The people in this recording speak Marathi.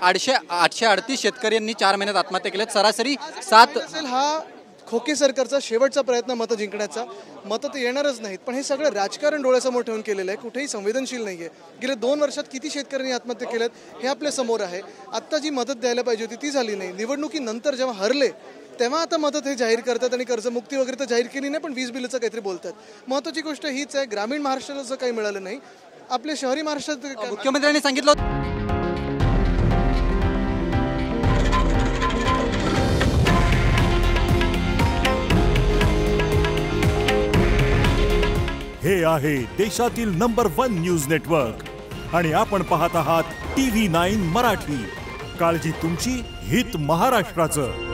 838 शेतकऱ्यांनी 4 महिन्यात आत्महत्या केल्यात. सरासरी 7 असेल हा खोके सरकारचा शेवटचा प्रयत्न मतं जिंकण्याचा. मतं तर येणारच नाहीत, पण हे सगळं राजकारण डोळ्यासमोर ठेवून केलेलं आहे. कुठेही संवेदनशील नाही आहे. गेल्या 2 वर्षात किती शेतकऱ्यांनी आत्महत्या केल्यात हे आपल्या समोर आहे. आत्ता जी मदत द्यायला पाहिजे होती ती झाली नाही. निवडणुकीनंतर जेव्हा हरले तेव्हा आता मदत हे जाहीर करतात आणि कर्जमुक्ती वगैरे तर जाहीर केली नाही, पण वीज बिलचं काहीतरी बोलतात. महत्त्वाची गोष्ट हीच आहे, ग्रामीण महाराष्ट्राला असं काही मिळालं नाही. आपल्या शहरी महाराष्ट्रात मुख्यमंत्र्यांनी सांगितलं होतं हे आहे देशातील नंबर 1 न्यूज नेटवर्क आणि आपण पाहत आहात TV9 मराठी. काळजी तुमची, हित महाराष्ट्राचं.